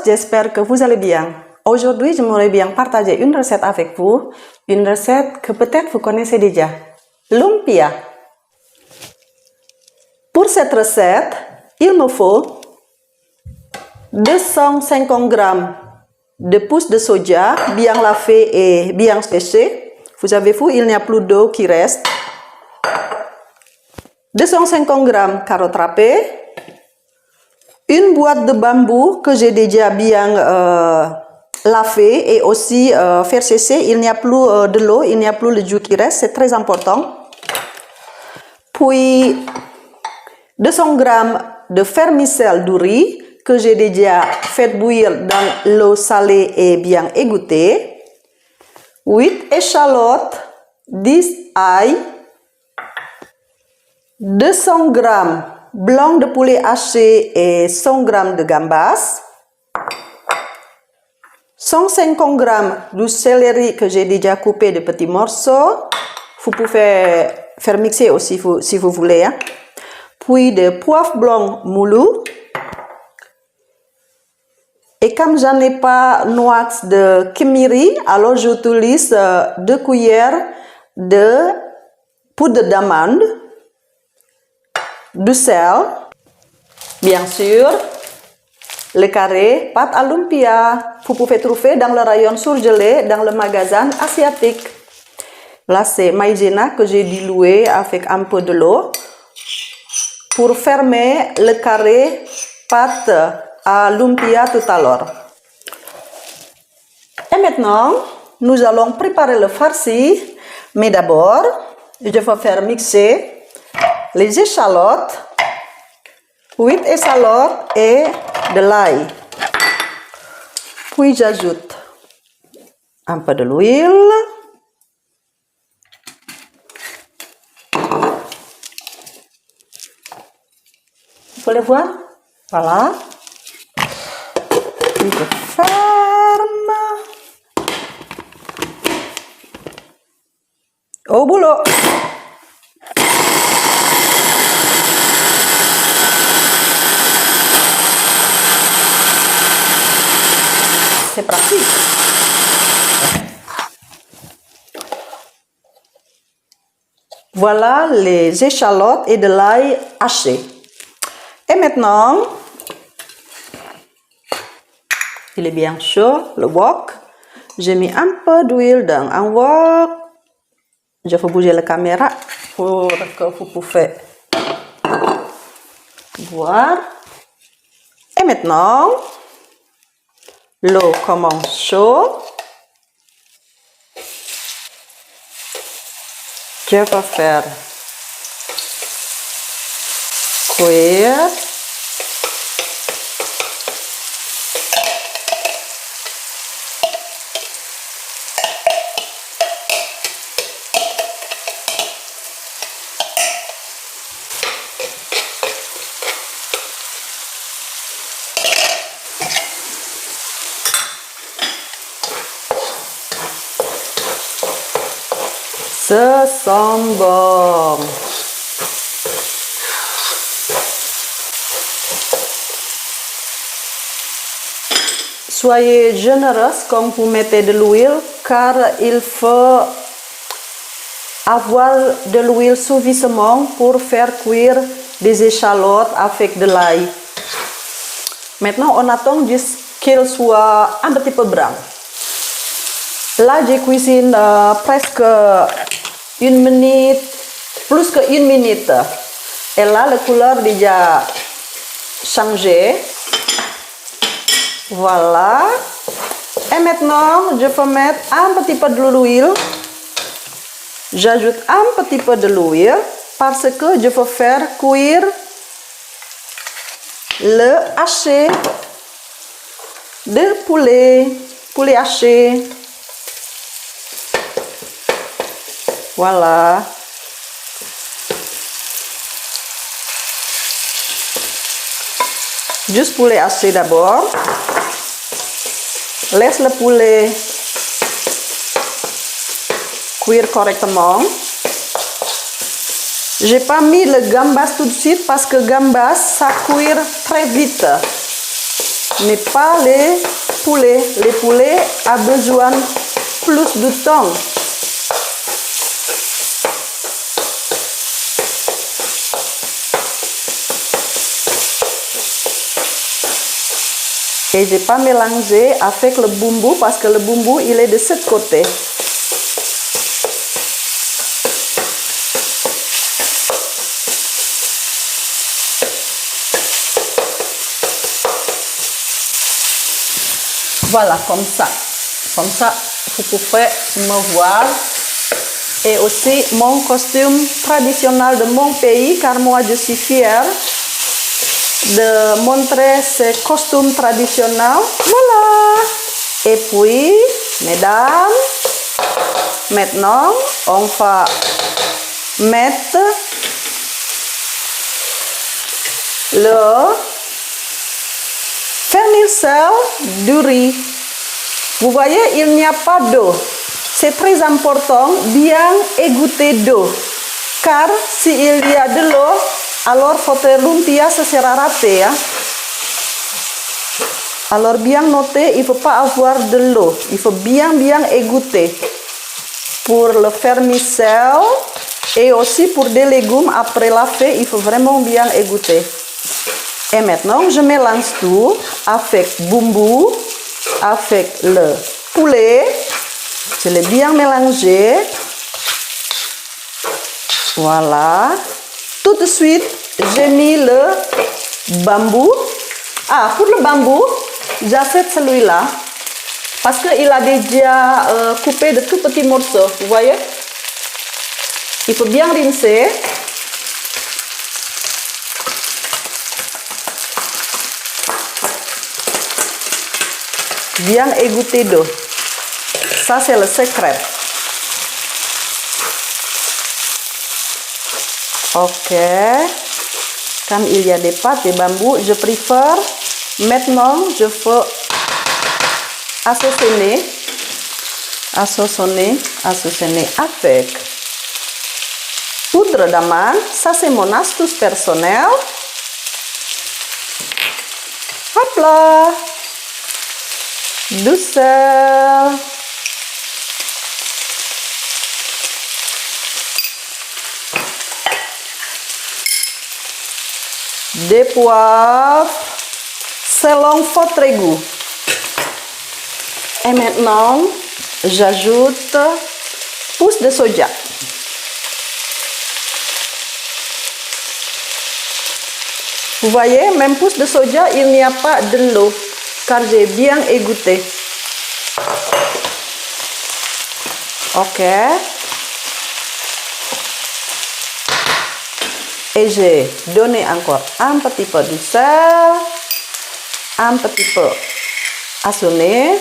j'espère que vous allez bien. Aujourd'hui, j'aimerais bien partager une recette avec vous, une recette que peut-être vous connaissez déjà, lumpia. Pour cette recette, il me faut 250 g de pousses de soja bien lavées et bien séchées. Vous avez vu, il n'y a plus d'eau qui reste. 250 g carottes râpées. Une boîte de bambou que j'ai déjà bien lavé et aussi faire sécher. Il n'y a plus de l'eau, il n'y a plus le jus qui reste, c'est très important. Puis 200 g de vermicelle du riz que j'ai déjà fait bouillir dans l'eau salée et bien égouttée. 8 échalotes, 10 ail, 200 g blanc de poulet haché et 100 g de gambas, 150 g du céleri que j'ai déjà coupé de petits morceaux. Vous pouvez faire mixer aussi si vous voulez. Hein. Puis de poivre blanc moulu. Et comme j'en ai pas noix de kimiri, alors j'utilise 2 cuillères de poudre d'amande, du sel, bien sûr, le carré, pâte à lumpia. Vous pouvez trouver dans le rayon surgelé, dans le magasin asiatique. Là, c'est maïzena que j'ai dilué avec un peu de l'eau pour fermer le carré pâte à lumpia tout à l'heure. Et maintenant, nous allons préparer le farci. Mais d'abord, je vais faire mixer les échalotes, 8 échalotes et de l'ail. Puis j'ajoute un peu de l'huile. Vous pouvez voir? Voilà. Puis je ferme. Au boulot! C'est pratique. Voilà les échalotes et de l'ail haché. Et maintenant, il est bien chaud, le wok. J'ai mis un peu d'huile dans un wok. Je vais bouger la caméra pour que vous pouvez voir. Et maintenant, l'eau commence chaude. Je vais faire cuire. Ça sent bon. Soyez généreuse quand vous mettez de l'huile, car il faut avoir de l'huile suffisamment pour faire cuire des échalotes avec de l'ail. Maintenant, on attend juste qu'il soit un petit peu brun. Là, je cuisine presque 1 minute, plus que 1 minute. Et là, la couleur déjà changé. Voilà. Et maintenant, je vais mettre un petit peu de l'huile. J'ajoute un petit peu de l'huile parce que je veux faire cuire le haché de poulet haché. Voilà. Juste poulet haché d'abord. Laisse le poulet cuire correctement. J'ai pas mis le gambas tout de suite parce que gambas ça cuire très vite. mais pas les poulets. Les poulets ont besoin plus de temps. Et je n'ai pas mélangé avec le bumbu parce que le bumbu il est de ce côté. Voilà, comme ça. Comme ça, vous pouvez me voir. Et aussi mon costume traditionnel de mon pays, car moi je suis fière de montrer ces costumes traditionnels. Voilà. Et puis, mesdames, maintenant, on va mettre le vermicelle du riz. Vous voyez, il n'y a pas d'eau. C'est très important bien égoutter d'eau. Car s'il y a de l'eau, alors votre lumpia se sera raté. Hein? Alors bien noter, il ne faut pas avoir de l'eau. Il faut bien égoutter. Pour le vermicelle et aussi pour des légumes après laver, il faut vraiment bien égoutter. Et maintenant, je mélange tout avec bumbu, avec le poulet. Je l'ai bien mélangé. Voilà. Tout de suite, j'ai mis le bambou. Ah, pour le bambou, j'achète celui-là. Parce qu'il a déjà coupé de tout petits morceaux. Vous voyez? Il faut bien rincer. Bien égoutter d'eau. Ça, c'est le secret. Ok. Quand il y a des pâtes de bambou, je préfère maintenant, je veux assaisonner avec poudre d'amande. Ça, c'est mon astuce personnelle. Hop là. Du sel. Des poivres selon votre goût. Et maintenant, j'ajoute pousse de soja. Vous voyez, même pousse de soja, il n'y a pas de l'eau, car j'ai bien égoutter. Ok. Et j'ai donné encore un petit peu de sel, un petit peu assaisonné.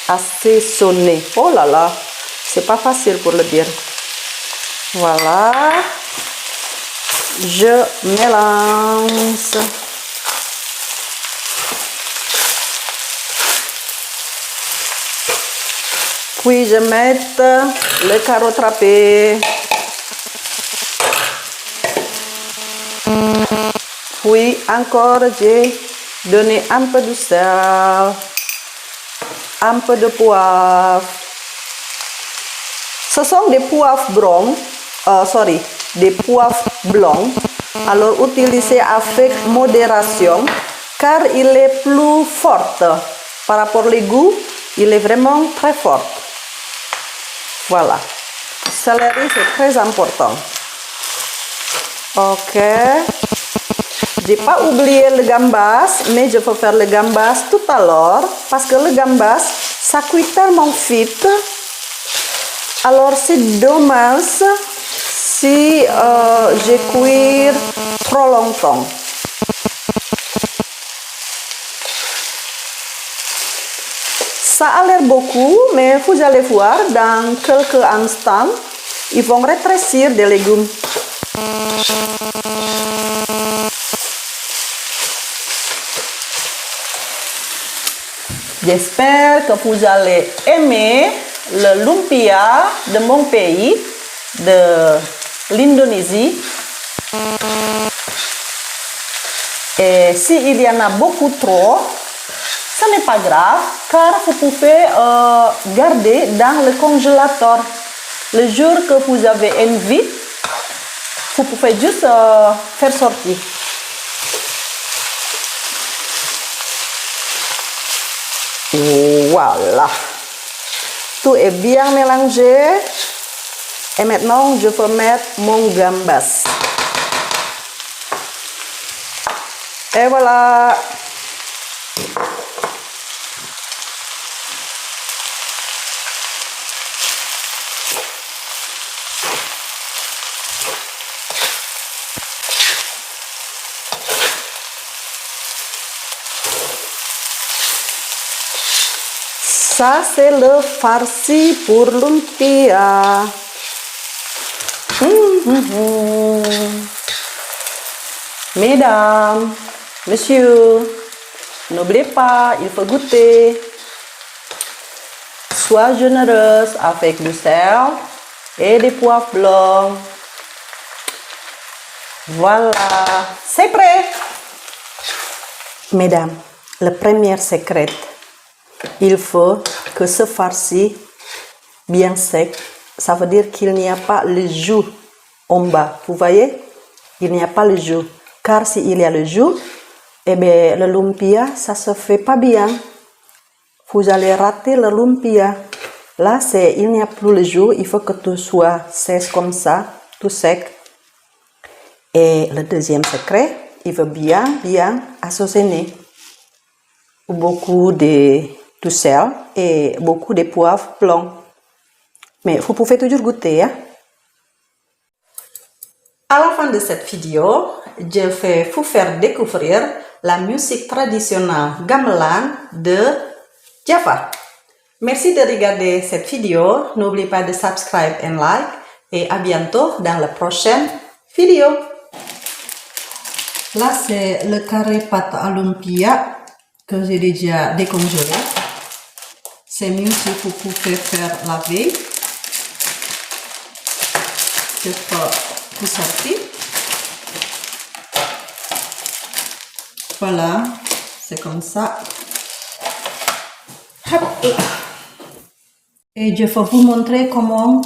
Assaisonné. Oh là là, c'est pas facile pour le dire. Voilà. Je mélange. Puis je mets le carotte râpé. Puis encore, j'ai donné un peu de sel, un peu de poivre. Ce sont des poivres blancs, des poivres blancs. Alors utilisez avec modération, car il est plus fort. Par rapport au goût, il est vraiment très fort. Voilà. Céleri, c'est très important. Ok. J'ai pas oublié le gambas, mais je peux faire le gambas tout à l'heure parce que le gambas ça cuit tellement vite. Alors c'est dommage si je cuire trop longtemps. Ça a l'air beaucoup, mais vous allez voir dans quelques instants, ils vont rétrécir des légumes. J'espère que vous allez aimer le lumpia de mon pays, de l'Indonésie. Et s'il y en a beaucoup trop, ce n'est pas grave, car vous pouvez garder dans le congélateur. Le jour que vous avez envie, vous pouvez juste faire sortir. Voilà. Tout est bien mélangé. Et maintenant, je peux mettre mon gambas. Et voilà. Ça, c'est le farci pour lumpia. Mesdames, messieurs, n'oubliez pas, il faut goûter. Sois généreuse avec du sel et des poivres blancs. Voilà, c'est prêt. Mesdames, le premier secret, il faut que ce farci bien sec, ça veut dire qu'il n'y a pas le jus en bas. Vous voyez? Il n'y a pas le jus. Car s'il y a le jus, eh bien, le lumpia, ça se fait pas bien. Vous allez rater le lumpia. Là, il n'y a plus le jus. Il faut que tout soit sec comme ça, tout sec. Et le deuxième secret, il faut bien assaisonner. Beaucoup de sel et beaucoup de poivre blanc. Mais vous pouvez toujours goûter, hein? À la fin de cette vidéo, je vais vous faire découvrir la musique traditionnelle gamelan de Java. Merci de regarder cette vidéo. N'oubliez pas de subscribe et like. Et à bientôt dans la prochaine vidéo. Là, c'est le carré pâte à lumpia que j'ai déjà décongelé. C'est mieux si vous pouvez faire laver. Je peux vous sortir. Voilà, c'est comme ça. Et je vais vous montrer comment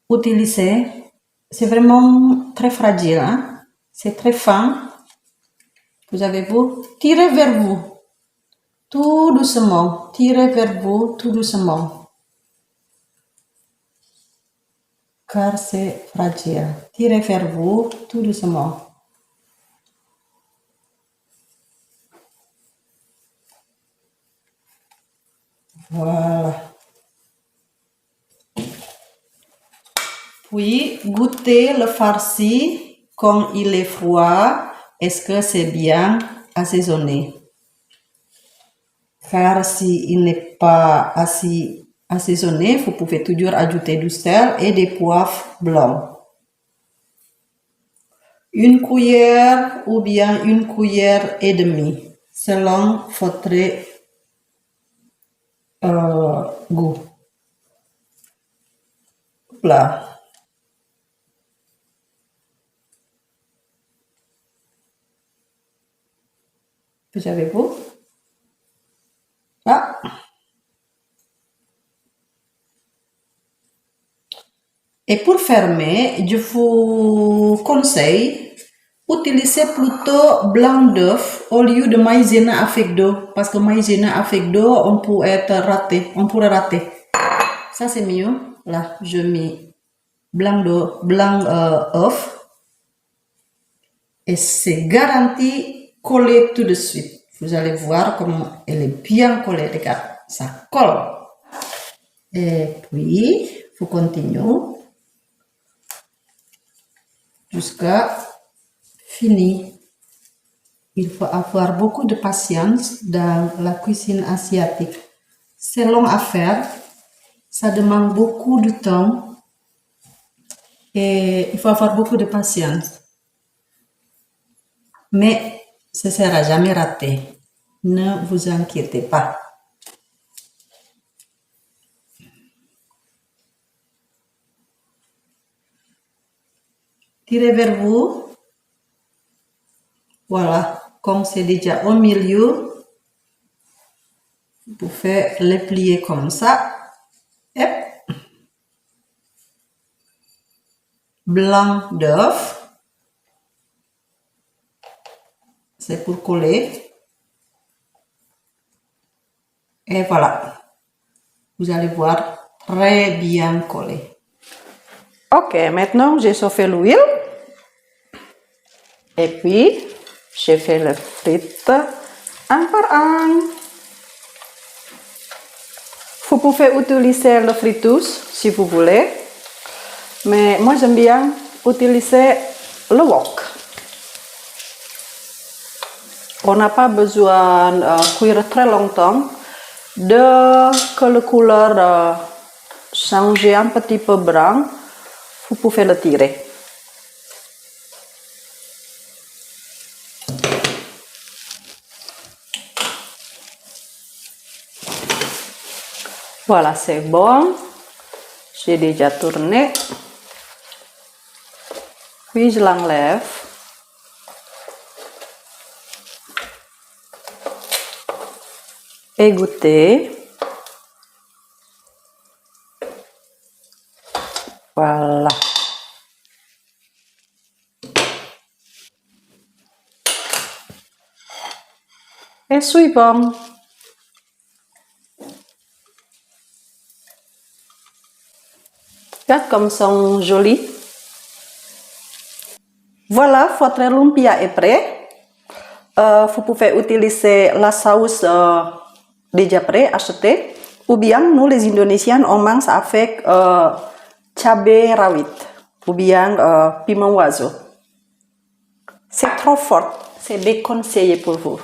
utiliser. C'est vraiment très fragile, hein? C'est très fin. Vous avez vu? Tirez vers vous. Tout doucement. Tirez vers vous tout doucement. Car c'est fragile. Tirez vers vous tout doucement. Voilà. Puis, goûtez le farci quand il est froid. Est-ce que c'est bien assaisonné? Car s'il n'est pas assez assaisonné, vous pouvez toujours ajouter du sel et des poivres blancs. Une cuillère ou bien une cuillère et demie, selon votre goût. Là. Vous avez vu? Ah. Et pour fermer, je vous conseille d'utiliser plutôt blanc d'œuf au lieu de maïzena avec d'eau. Parce que maïzena avec d'eau, on pourrait rater. Ça c'est mieux. Là, je mets blanc œuf. Et c'est garanti coller tout de suite. Vous allez voir comment elle est bien collée. Regarde, ça colle. Et puis, vous continuez jusqu'à fini. Il faut avoir beaucoup de patience dans la cuisine asiatique. C'est long à faire. Ça demande beaucoup de temps. Et il faut avoir beaucoup de patience. Mais ce ne sera jamais raté. Ne vous inquiétez pas. Tirez vers vous. Voilà, comme c'est déjà au milieu, vous pouvez les plier comme ça. Et blanc d'œuf, c'est pour coller. Et voilà, vous allez voir, très bien collé. Ok, maintenant j'ai chauffé l'huile. Et puis, j'ai fait les frites un par un. Vous pouvez utiliser le fritus si vous voulez. Mais moi j'aime bien utiliser le wok. On n'a pas besoin de cuire très longtemps. Dès que la couleur change un petit peu brun, vous pouvez le tirer. Voilà, c'est bon. J'ai déjà tourné. Puis je l'enlève. Et goûter. Voilà. Et suivant. Regarde comme sont jolis. Voilà, votre lumpia est prêt. Vous pouvez utiliser la sauce déjà prête, achetée. Ou bien, nous les Indonesiens, on mange avec cabai rawit. Ou bien piment oiseau. C'est trop fort. C'est déconseillé pour vous.